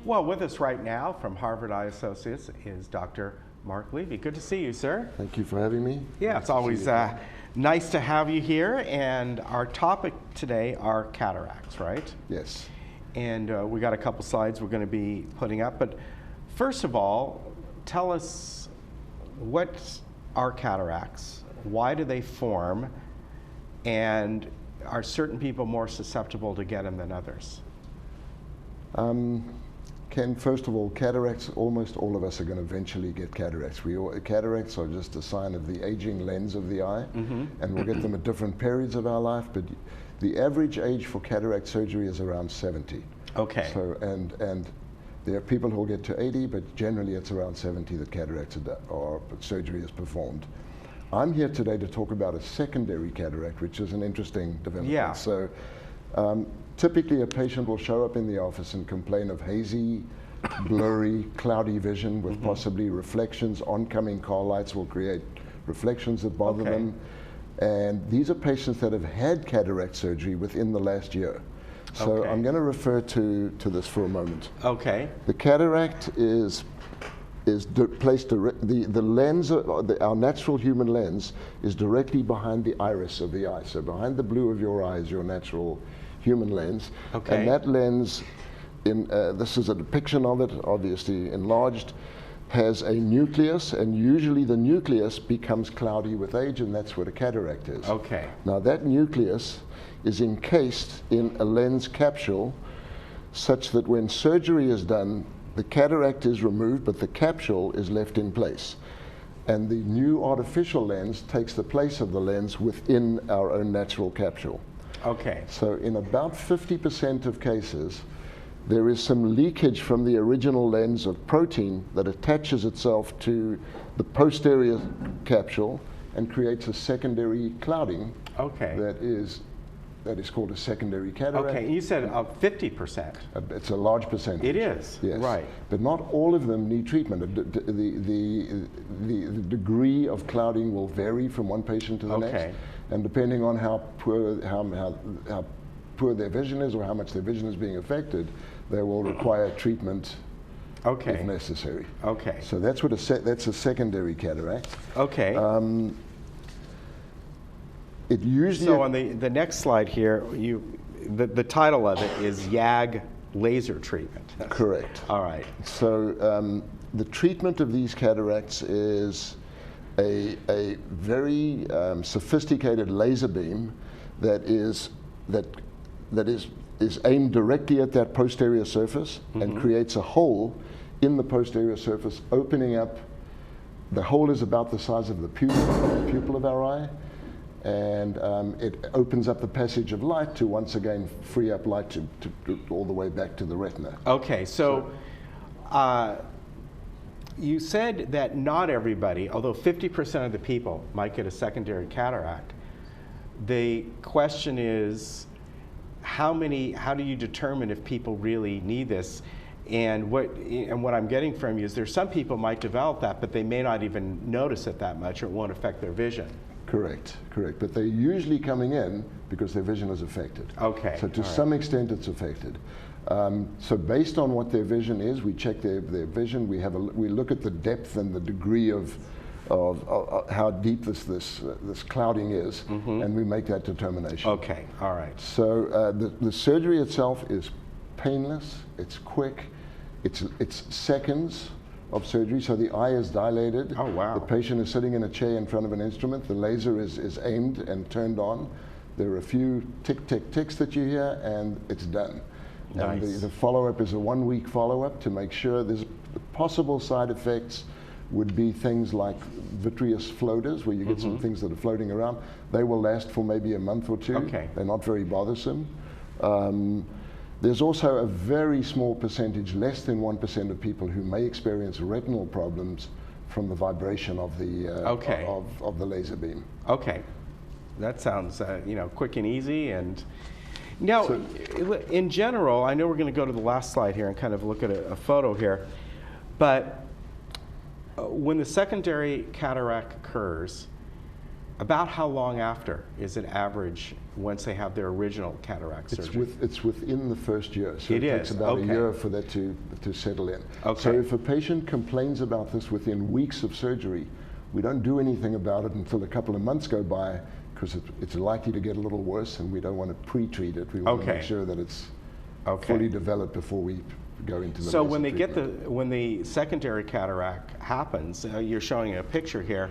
Well, with us right now from Harvard Eye Associates is Dr. Mark Levy. Good to see you, sir. Thank you for having me. Yeah, it's always nice to have you here. And our topic today are cataracts, right? Yes. And we got a couple slides we're going to be putting up. But first of all, tell us, what are cataracts? Why do they form? And are certain people more susceptible to get them than others? Ken, first of all, cataracts, almost all of us are going to eventually get cataracts. Cataracts are just a sign of the aging lens of the eye, and we'll get them at different periods of our life, but the average age for cataract surgery is around 70. Okay. So, and there are people who will get to 80, but generally it's around 70 that cataracts or surgery is performed. I'm here today to talk about a secondary cataract, which is an interesting development. Yeah. So, typically, a patient will show up in the office and complain of hazy, blurry, cloudy vision with possibly reflections. Oncoming car lights will create reflections that bother them. And these are patients that have had cataract surgery within the last year. So I'm going to refer to this for a moment. Okay. The cataract is placed the lens, our natural human lens, is directly behind the iris of the eye. So behind the blue of your eye is your natural human lens. Okay. And that lens, this is a depiction of it, obviously enlarged, has a nucleus, and usually the nucleus becomes cloudy with age, and that's what a cataract is. Okay. Now that nucleus is encased in a lens capsule such that when surgery is done, the cataract is removed, but the capsule is left in place. And the new artificial lens takes the place of the lens within our own natural capsule. Okay. So in about 50% of cases, there is some leakage from the original lens of protein that attaches itself to the posterior capsule and creates a secondary clouding. Okay. That is called a secondary cataract. Okay, you said 50%. It's a large percentage. It is, yes. Right. But not all of them need treatment. The degree of clouding will vary from one patient to the next. And depending on how poor their vision is or how much their vision is being affected, they will require treatment if necessary. Okay. So that's what that's a secondary cataract. Okay. It usually so on the next slide here, the title of it is Yag Laser Treatment. Correct. All right. So the treatment of these cataracts is a very sophisticated laser beam that is aimed directly at that posterior surface and creates a hole in the posterior surface, opening up. The hole is about the size of the pupil of our eye, and it opens up the passage of light to once again free up light to all the way back to the retina. Okay, so you said that not everybody, although 50% of the people might get a secondary cataract. The question is, how do you determine if people really need this? And what I'm getting from you is there's some people might develop that, but they may not even notice it that much, or it won't affect their vision. Correct. But they're usually coming in because their vision is affected. Okay. So to some extent it's affected. So based on what their vision is, we check their vision. We look at the depth and the degree of how deep this clouding is, and we make that determination. Okay. All right. So the surgery itself is painless. It's quick. It's seconds of surgery, so the eye is dilated. Oh, wow. The patient is sitting in a chair in front of an instrument. The laser is aimed and turned on. There are a few tick, tick, ticks that you hear, and it's done. Nice. And the follow-up is a 1-week follow-up to make sure there's possible side effects would be things like vitreous floaters, where you get some things that are floating around. They will last for maybe a month or two. Okay. They're not very bothersome. There's also a very small percentage, less than 1% of people who may experience retinal problems from the vibration of the of the laser beam. Okay, that sounds quick and easy. And now, in general, I know we're going to go to the last slide here and kind of look at a photo here, but when the secondary cataract occurs, About how long after is it average once they have their original cataract surgery? It's within the first year, so It takes is, about okay. a year for that to settle in. Okay. So if a patient complains about this within weeks of surgery, we don't do anything about it until a couple of months go by, because it's likely to get a little worse, and we don't want to pre-treat it. We want to Okay. make sure that it's Okay. fully developed before we go into the So laser when they treatment. get when the secondary cataract happens, you're showing a picture here.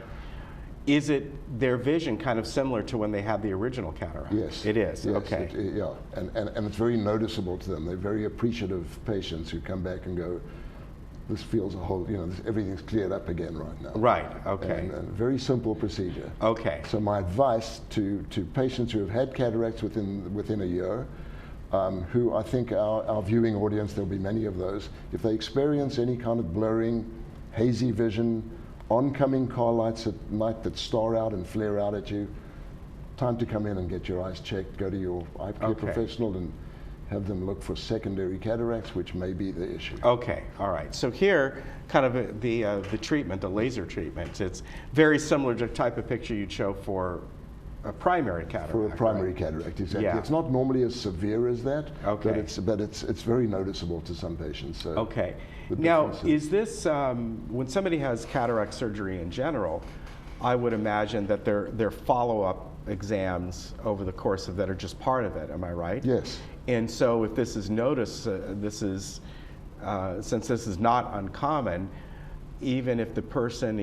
Is it their vision kind of similar to when they had the original cataract? Yes. It is. Yes, Okay. yeah, and it's very noticeable to them. They're very appreciative patients who come back and go, this feels a whole, everything's cleared up again right now. Right. Okay. And very simple procedure. Okay. So my advice to patients who have had cataracts within a year, who I think our viewing audience, there'll be many of those, if they experience any kind of blurring, hazy vision, oncoming car lights at night that star out and flare out at you, time to come in and get your eyes checked, go to your eye care Okay. professional and have them look for secondary cataracts, which may be the issue. Okay, all right. So here, kind of the treatment, the laser treatment, it's very similar to the type of picture you'd show for a primary cataract. For a primary right? cataract, exactly. Yeah. It's not normally as severe as that, Okay. but it's very noticeable to some patients. So Okay. the Now, difference is this, when somebody has cataract surgery in general, I would imagine that their follow-up exams over the course of that are just part of it, am I right? Yes. And so if this is noticed, since this is not uncommon, even if the person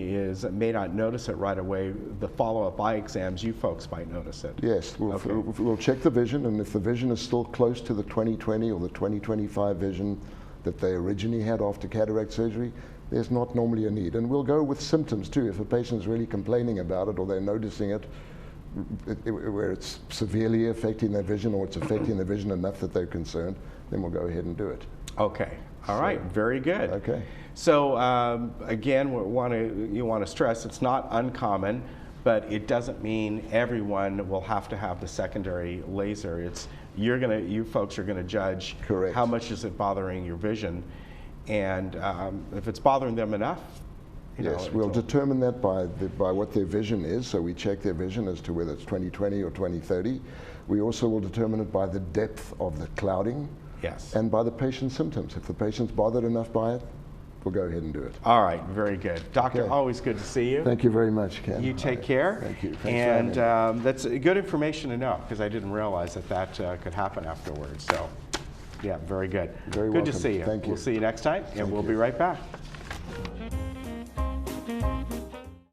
may not notice it right away, the follow-up eye exams, you folks might notice it. Yes, Okay. we'll check the vision, and if the vision is still close to the 20/20 or the 20/25 vision that they originally had after cataract surgery, there's not normally a need. And we'll go with symptoms too. If a patient's really complaining about it or they're noticing it, where it's severely affecting their vision or it's affecting their vision enough that they're concerned, then we'll go ahead and do it. Okay. All right. Very good. Okay. So again, you want to stress it's not uncommon, but it doesn't mean everyone will have to have the secondary laser. You folks are gonna judge Correct. how much is it bothering your vision, and if it's bothering them enough. Yes, we'll determine that by what their vision is. So we check their vision as to whether it's 20/20 or 20/30. We also will determine it by the depth of the clouding. Yes. And by the patient's symptoms. If the patient's bothered enough by it, we'll go ahead and do it. All right. Very good, Doctor. Okay. Always good to see you. Thank you very much, Ken. You take care. Thank you. Thanks for And having me. that's good information to know, because I didn't realize that could happen afterwards. So, yeah, very good. Very good to welcome. see you. Thank you. We'll see you next time, and Thank we'll you. be right back.